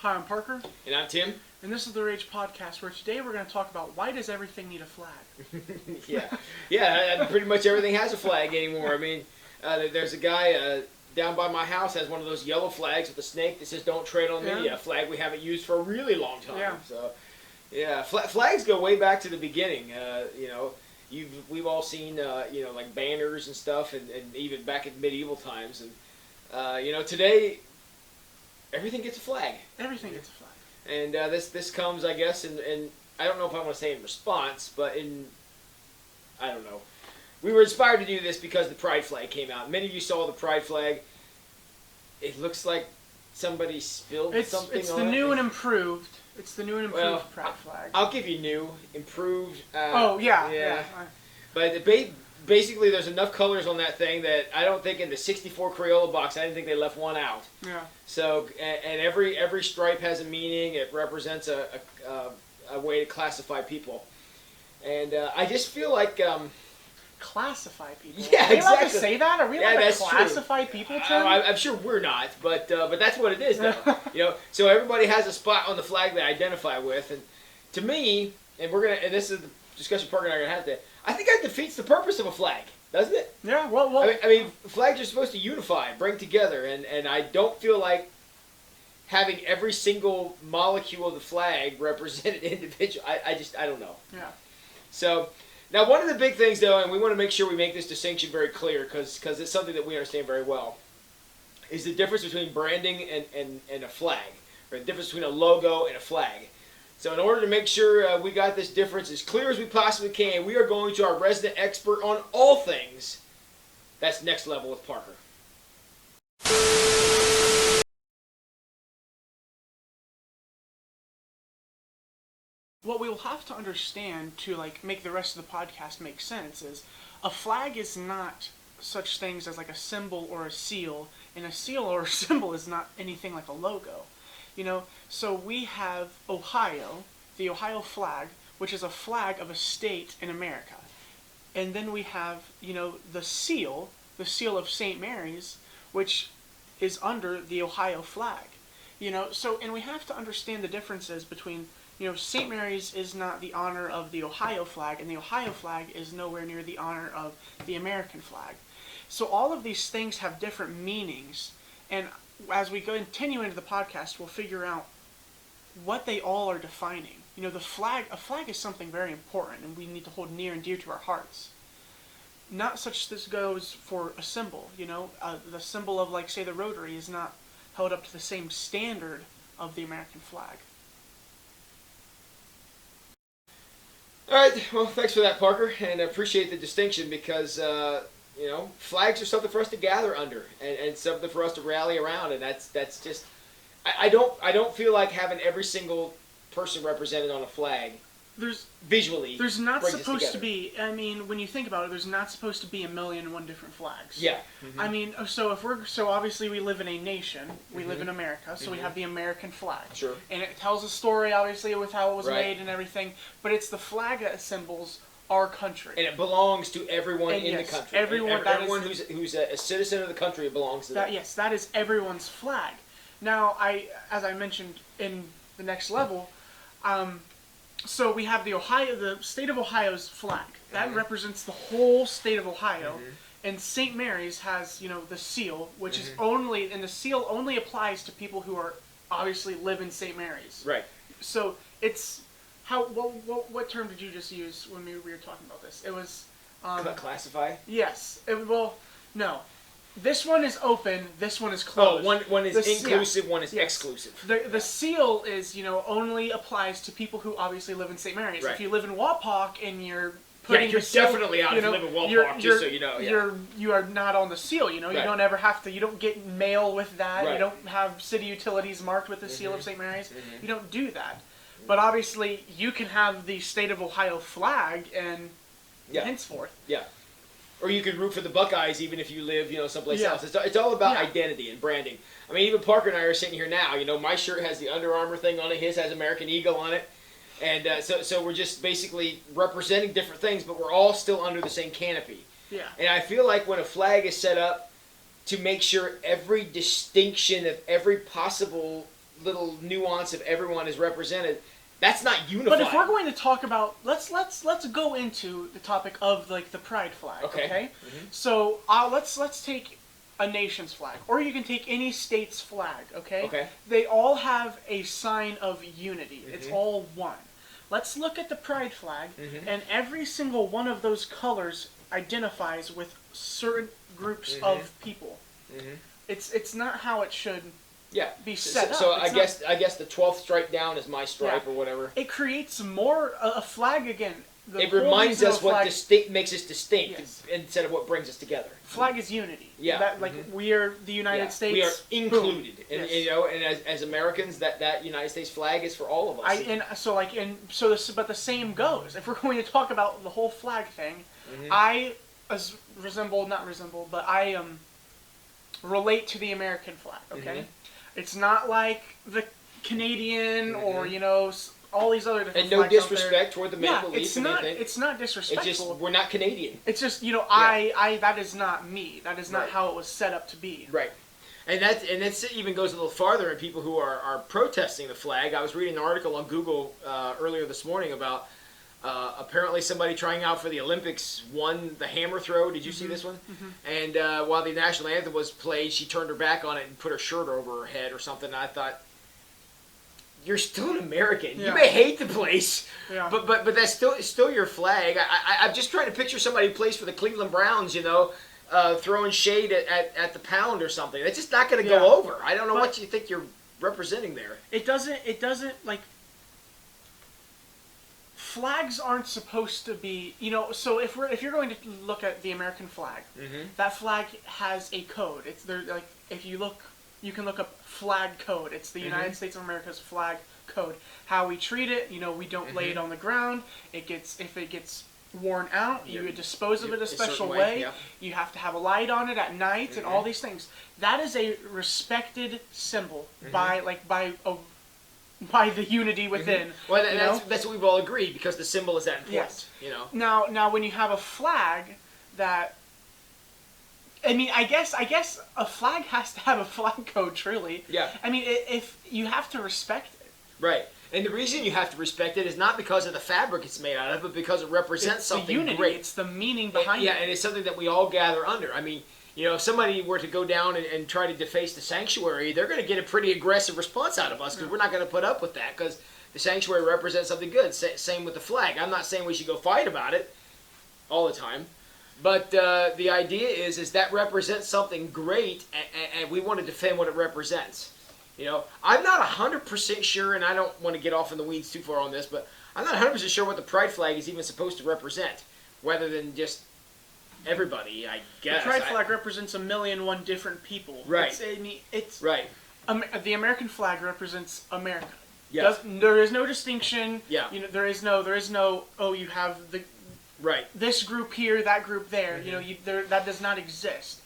Hi, I'm Parker. And I'm Tim. And this is the Rage Podcast, where today we're going to talk about why does everything need a flag? yeah. Pretty much everything has a flag anymore. I mean, there's a guy down by my house has one of those yellow flags with a snake that says "Don't tread on me." A flag we haven't used for a really long time. Yeah. So, flags go way back to the beginning. We've all seen like banners and stuff, and even back in medieval times. And today, everything gets a flag. Everything gets a flag. And this comes, I guess, in I don't know if I want to say in response, but I don't know. We were inspired to do this because the pride flag came out. Many of you saw the pride flag. It looks like somebody spilled something on it. It's the new and improved. It's the new and improved pride flag. I'll give you new, improved. Yeah. But basically, there's enough colors on that thing that I don't think in the 64 Crayola box, I didn't think they left one out. Yeah. So, and every stripe has a meaning. It represents a way to classify people. And I just feel like... classify people? Yeah, Are we allowed exactly. to say that? Are we allowed to classify true. people, Tim? I'm sure we're not, but that's what it is, though. So everybody has a spot on the flag they identify with. And to me, and this is the discussion Parker and I are going to have today, I think that defeats the purpose of a flag, doesn't it? Yeah, well... I mean, flags are supposed to unify, bring together, and I don't feel like having every single molecule of the flag represent an individual. I don't know. Yeah. So, now one of the big things, though, and we want to make sure we make this distinction very clear, because it's something that we understand very well, is the difference between branding and a flag, or the difference between a logo and a flag. So in order to make sure we got this difference as clear as we possibly can, we are going to our resident expert on all things. That's Next Level with Parker. what we will have to understand to make the rest of the podcast make sense is a flag is not such things as like a symbol or a seal, and a seal or a symbol is not anything like a logo. So we have Ohio, the Ohio flag, which is a flag of a state in America. And then we have, the seal of St. Mary's, which is under the Ohio flag. And we have to understand the differences between, St. Mary's is not the honor of the Ohio flag, and the Ohio flag is nowhere near the honor of the American flag. So all of these things have different meanings, and as we continue into the podcast, we'll figure out what they all are defining. A flag is something very important, and we need to hold near and dear to our hearts. Not such this goes for a symbol. The symbol of, say, the Rotary is not held up to the same standard of the American flag. All right, well, thanks for that, Parker, and I appreciate the distinction because, flags are something for us to gather under and something for us to rally around, and that's just, I don't feel like having every single person represented on a flag visually. There's not supposed to be, when you think about it, there's not supposed to be 1,000,001 different flags. Yeah. Mm-hmm. So obviously we live in a nation, we live in America, so we have the American flag. Sure. And it tells a story, obviously, with how it was made and everything, but it's the flag that symbols our country. And it belongs to everyone in the country. Everyone who's a citizen of the country, it belongs to them. Yes, that is everyone's flag. Now, as I mentioned in the Next Level, so we have the state of Ohio's flag. That represents the whole state of Ohio. And St. Mary's has, the seal, which is and the seal only applies to people who are obviously live in St. Mary's. Right. So it's what term did you just use when we were talking about this? It was classify? Yes. No. This one is open. This one is closed. Oh, one is inclusive. One is exclusive. The seal is only applies to people who obviously live in St. Mary's. Right. If you live in Wapak and you're putting you're the seal, definitely out if you live in Wapak. Just so you know, you are not on the seal. You don't ever have to. You don't get mail with that. Right. You don't have city utilities marked with the seal of St. Mary's. You don't do that. But obviously, you can have the state of Ohio flag and henceforth. Yeah. Or you can root for the Buckeyes even if you live, someplace else. It's all about identity and branding. I mean, even Parker and I are sitting here now. My shirt has the Under Armour thing on it. His has American Eagle on it. And so we're just basically representing different things, but we're all still under the same canopy. Yeah. And I feel like when a flag is set up to make sure every distinction of every possible little nuance of everyone is represented, that's not unified. But if we're going to talk about, let's go into the topic of like the pride flag. Okay. So let's take a nation's flag, or you can take any state's flag. Okay. Okay. They all have a sign of unity. It's all one. Let's look at the pride flag, and every single one of those colors identifies with certain groups of people. It's not how it should. Yeah. Be set up. So I guess the 12th stripe down is my stripe or whatever. It creates more a flag again. It reminds us what makes us distinct instead of what brings us together. Flag is unity. Yeah. That, we are the United States. We are included, and Yes. and as Americans, that United States flag is for all of us. But the same goes. If we're going to talk about the whole flag thing, but I relate to the American flag. Okay. It's not like the Canadian or all these other different and no flags out disrespect there. toward the Maple Leaf. It's not disrespectful. It's just we're not Canadian. It's just I that is not me. That is not how it was set up to be. Right. And that even goes a little farther in people who are protesting the flag. I was reading an article on Google earlier this morning about apparently somebody trying out for the Olympics won the hammer throw. Did you see this one? And while the national anthem was played, she turned her back on it and put her shirt over her head or something. And I thought, you're still an American. Yeah. You may hate the place, Yeah. but that's still your flag. I'm just trying to picture somebody who plays for the Cleveland Browns, throwing shade at the Pound or something. That's just not going to go over. I don't know what you think you're representing there. It doesn't like. Flags aren't supposed to be, so if you're going to look at the American flag, that flag has a code. It's there, like, if you look, you can look up flag code. It's the United States of America's flag code. How we treat it, we don't lay it on the ground. If it gets worn out, you dispose of it a special way. Yeah. You have to have a light on it at night and all these things. That is a respected symbol by the unity within. Well, that's what we've all agreed because the symbol is that important. Yes. Now, when you have a flag that, I guess a flag has to have a flag code. Truly. Yeah. If you have to respect it. Right. And the reason you have to respect it is not because of the fabric it's made out of, but because it represents something the unity. great. It's the meaning behind it. Yeah, and it's something that we all gather under. If somebody were to go down and try to deface the sanctuary, they're going to get a pretty aggressive response out of us because we're not going to put up with that because the sanctuary represents something good. Same with the flag. I'm not saying we should go fight about it all the time, but the idea is that represents something great, and we want to defend what it represents. I'm not 100% sure, and I don't want to get off in the weeds too far on this, but I'm not 100% sure what the pride flag is even supposed to represent, rather than just everybody, I guess. The pride flag represents 1,000,001 different people. Right. It's right. The American flag represents America. Yeah. There is no distinction. Yeah. There is no. Oh, you have right. This group here, that group there. That does not exist.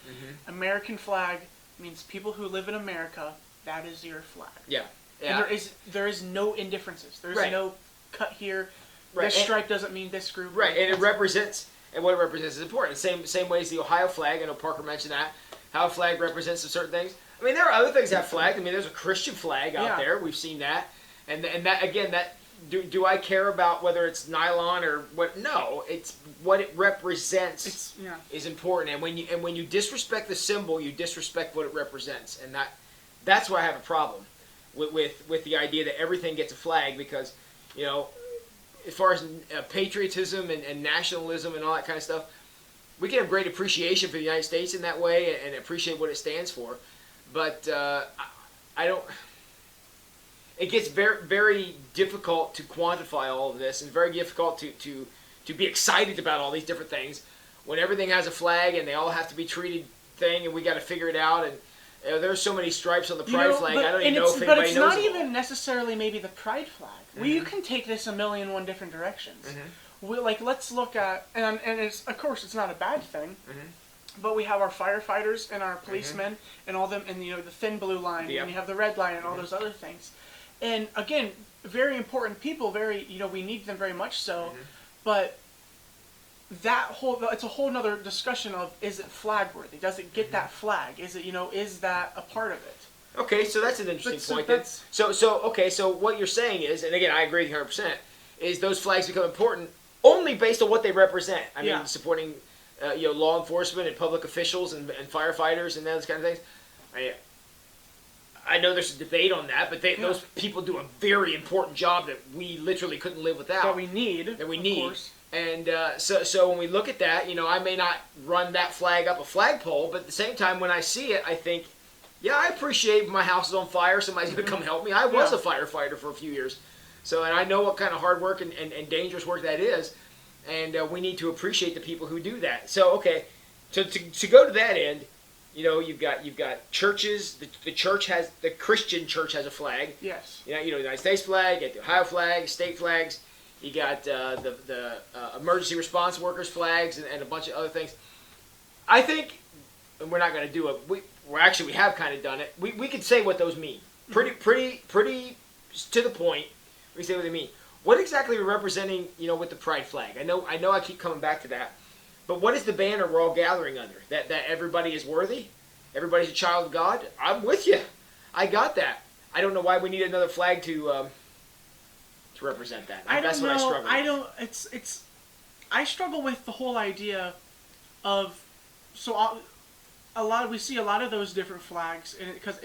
American flag means people who live in America. That is your flag. Yeah. And there is no indifferences. There is no cut here. Right. This stripe doesn't mean this group. Right, and it represents, and what it represents is important. Same way as the Ohio flag. I know Parker mentioned that. How a flag represents certain things. There are other things that have flags. There's a Christian flag out there. We've seen that. And that again, do I care about whether it's nylon or what? No, it's what it represents is important. And when you disrespect the symbol, you disrespect what it represents, and that's where I have a problem with the idea that everything gets a flag because, as far as patriotism and nationalism and all that kind of stuff, we can have great appreciation for the United States in that way and appreciate what it stands for, but I don't. It gets very, very difficult to quantify all of this, and very difficult to be excited about all these different things when everything has a flag and they all have to be treated thing, and we got to figure it out. And there's so many stripes on the pride flag. I don't even know if anybody knows. But it's not even necessarily maybe the pride flag. You can take this 1,000,001 different directions. Let's look at, and it's, of course it's not a bad thing. But we have our firefighters and our policemen and all them, and the thin blue line, and you have the red line and all those other things. And again, very important people. We need them very much so. But it's a whole nother discussion of, is it flag worthy? Does it get that flag? Is it is that a part of it? Okay, so that's an interesting But so point. Then. that's- So what you're saying is, and again, I agree with you 100%, is those flags become important only based on what they represent. I mean, Yeah. supporting, law enforcement and public officials and firefighters and those kind of things. I know there's a debate on that, but those people do a very important job that we literally couldn't live without. That we need. Of course. And so when we look at that, I may not run that flag up a flagpole, but at the same time, when I see it, I think, yeah, I appreciate my house is on fire. Somebody's going to come help me. I was a firefighter for a few years. So, and I know what kind of hard work and dangerous work that is. And we need to appreciate the people who do that. So, okay. So to go to that end, you've got churches. The Christian church has a flag. Yes. The United States flag, you got the Ohio flag, state flags. You got the emergency response workers flags and a bunch of other things. I think, and we're not going to do it. We have kind of done it. We could say what those mean. Pretty to the point. We say what they mean. What exactly are we representing? With the pride flag. I know. I keep coming back to that. But what is the banner we're all gathering under? That everybody is worthy. Everybody's a child of God. I'm with you. I got that. I don't know why we need another flag to represent that. That's what I struggle with. I don't. It's. I struggle with the whole idea of we see a lot of those different flags, because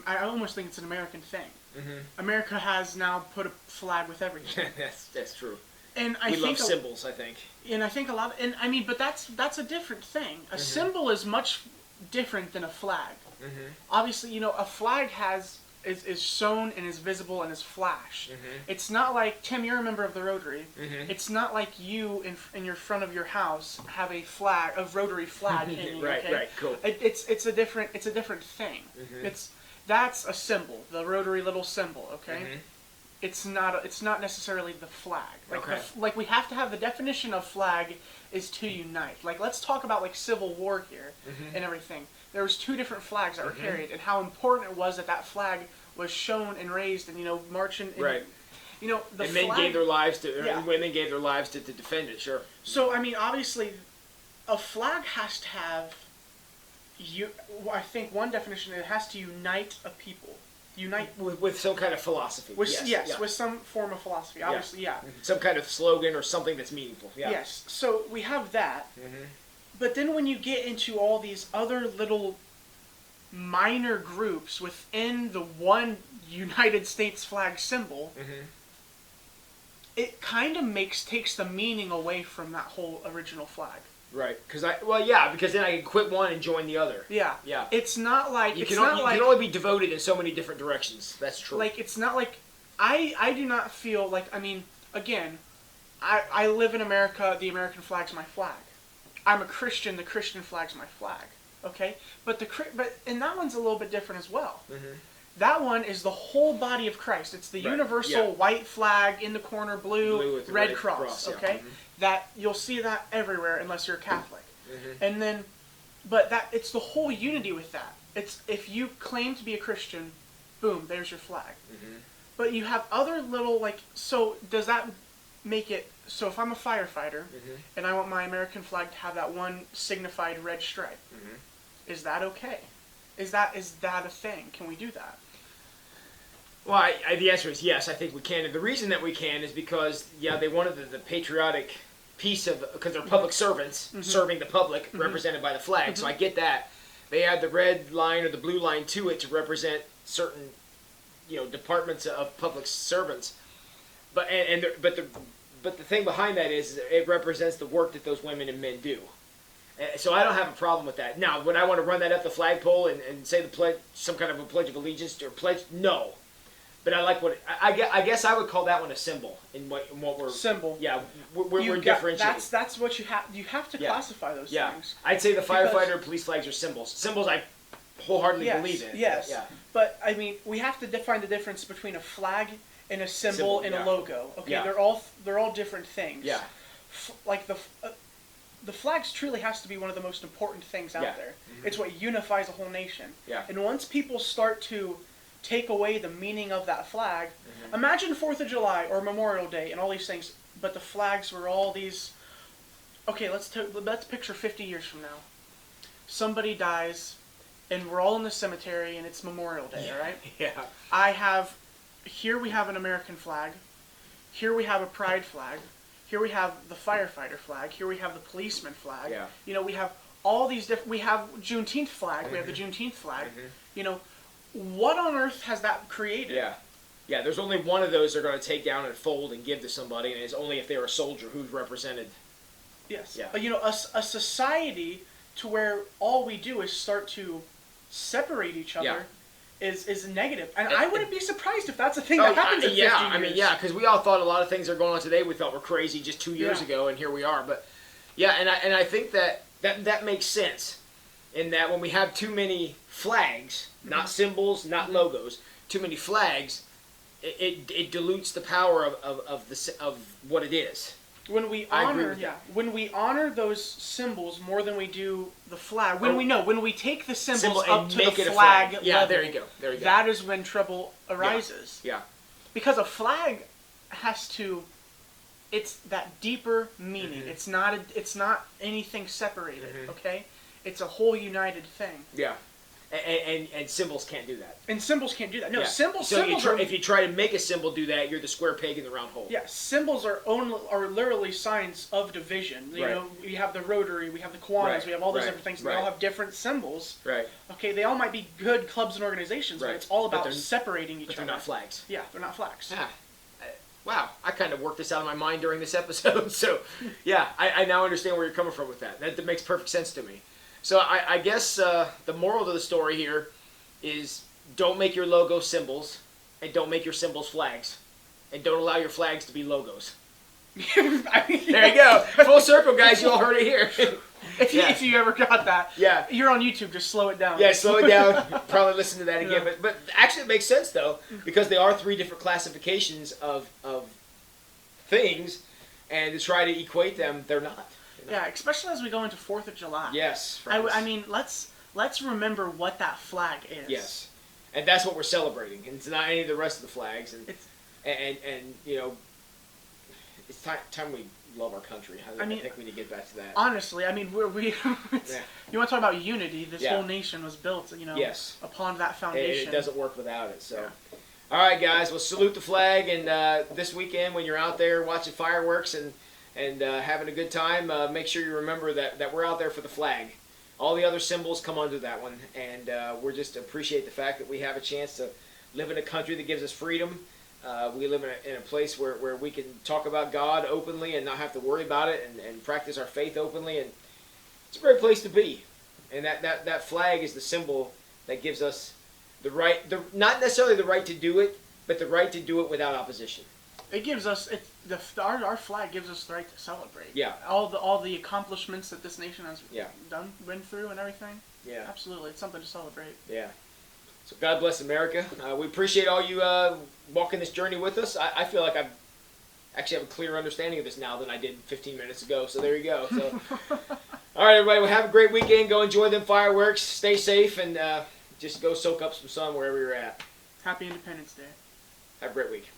I almost think it's an American thing. Mm-hmm. America has now put a flag with everything. that's true. And we love symbols, I think. And I think but that's a different thing. A symbol is much different than a flag. Mm-hmm. Obviously, a flag is shown and is visible and is flashed. Mm-hmm. It's not like, Tim, you're a member of the Rotary. Mm-hmm. It's not like you in your front of your house have a Rotary flag hanging. Right, okay? right, cool. It's a different thing. Mm-hmm. That's a symbol, the Rotary little symbol. Okay. Mm-hmm. It's not necessarily the flag. Like we have to have the definition of flag is to unite. Like, let's talk about like Civil War here and everything. There was 2 different flags that were carried, and how important it was that flag was shown and raised, and marching. And, right. And men gave their lives to, and women gave their lives to defend it. Sure. So obviously, a flag has to have. I think one definition, it has to unite a people. Unite with some kind of philosophy. With some form of philosophy. Obviously, yeah. Some kind of slogan or something that's meaningful. Yeah. Yes. So we have that. Mm-hmm. But then when you get into all these other little minor groups within the one United States flag symbol, it kind of takes the meaning away from that whole original flag. Right, because then I can quit one and join the other. Yeah, yeah. It's not like you can only be devoted in so many different directions. That's true. Like, it's not like I do not feel like, again, I live in America. The American flag's my flag. I'm a Christian. The Christian flag's my flag. Okay, but and that one's a little bit different as well. Mm-hmm. That one is the whole body of Christ. It's the universal white flag in the corner, blue with the red cross. Okay, that you'll see that everywhere unless you're a Catholic. Mm-hmm. And then, but it's the whole unity with that. It's if you claim to be a Christian, boom, there's your flag. Mm-hmm. But you have other little so does that make it so if I'm a firefighter and I want my American flag to have that one signified red stripe, is that okay? Is that a thing? Can we do that? Well, the answer is yes. I think we can, and the reason that we can is because they wanted the patriotic piece of, because they're public servants serving the public, represented by the flag. So I get that. They add the red line or the blue line to it to represent certain, departments of public servants. But the thing behind that is it represents the work that those women and men do. So I don't have a problem with that. Now, would I want to run that up the flagpole and say the pledge, some kind of a pledge of allegiance or pledge? No. But I like I guess I would call that one a symbol in what we're symbol. Yeah, we're differentiating. That's what you have to classify those things. I'd say the firefighter and police flags are symbols. Symbols I wholeheartedly believe in. Yes. Yeah. But we have to define the difference between a flag and a symbol and a logo. Okay, they're all different things. Yeah. Like the flags truly has to be one of the most important things out there. Mm-hmm. It's what unifies a whole nation. Yeah. And once people start to take away the meaning of that flag, imagine 4th of July or Memorial Day and all these things, but the flags were all these. Okay, let's picture 50 years from now. Somebody dies, and we're all in the cemetery, and it's Memorial Day, right? Yeah. Here we have an American flag. Here we have a pride flag. Here we have the firefighter flag. Here we have the policeman flag. Yeah. You know, we have all these different. We have Juneteenth flag. We have the Juneteenth flag. You know, what on earth has that created? Yeah. Yeah, there's only one of those they're going to take down and fold and give to somebody, and it's only if they're a soldier who's represented. Yes. Yeah. But, you know, a society to where all we do is start to separate each other is negative. And I wouldn't be surprised if that's a thing that happens in 50 years. I mean, yeah, because we all thought a lot of things that are going on today we thought were crazy just 2 years ago, and here we are. But, yeah, and I think that makes sense in that when we have too many flags, not symbols, not logos, too many flags, it dilutes the power of what it is. When we honor those symbols more than we do the flag, when we take the symbols up to the flag level, yeah, there you go. That is when trouble arises. Yeah. Because a flag it's that deeper meaning. It's not anything separated. Okay, it's a whole united thing. Yeah. And symbols can't do that. And symbols can't do that. No, symbols. If you try to make a symbol do that, you're the square peg in the round hole. Yeah, symbols are literally signs of division. You know, we have the Rotary, we have the Kiwanis, we have all those different things. They all have different symbols. Right. Okay, they all might be good clubs and organizations, but it's all about separating each other. But they're not flags. Yeah, they're not flags. Yeah. Wow, I kind of worked this out of my mind during this episode. So, yeah, I now understand where you're coming from with that. That makes perfect sense to me. So I guess the moral of the story here is don't make your logo symbols, and don't make your symbols flags, and don't allow your flags to be logos. There you go. Full circle, guys. You all heard it here. If you ever got that. Yeah. You're on YouTube. Just slow it down. Yeah, slow it down. Probably listen to that again. Yeah. But actually it makes sense, though, because there are 3 different classifications of things, and to try to equate them, they're not. Yeah, especially as we go into 4th of July. Yes. I mean, let's remember what that flag is. Yes. And that's what we're celebrating. And it's not any of the rest of the flags. And you know, it's time we love our country. I think we need to get back to that. Honestly, I mean, you want to talk about unity? This whole nation was built, you know, upon that foundation. It doesn't work without it. So, all right, guys. Well, salute the flag. And this weekend, when you're out there watching fireworks and having a good time, make sure you remember that we're out there for the flag. All the other symbols come under that one, and we just appreciate the fact that we have a chance to live in a country that gives us freedom. We live in a place where we can talk about God openly and not have to worry about it, and practice our faith openly, and it's a great place to be. And that flag is the symbol that gives us the right, not necessarily the right to do it, but the right to do it without opposition. It gives us our flag gives us the right to celebrate. Yeah. All the accomplishments that this nation has been through and everything. Yeah. Absolutely, it's something to celebrate. Yeah. So God bless America. We appreciate all you walking this journey with us. I feel like I actually have a clearer understanding of this now than I did 15 minutes ago. So there you go. So, all right, everybody. Well, have a great weekend. Go enjoy them fireworks. Stay safe, and just go soak up some sun wherever you're at. Happy Independence Day. Have a great week.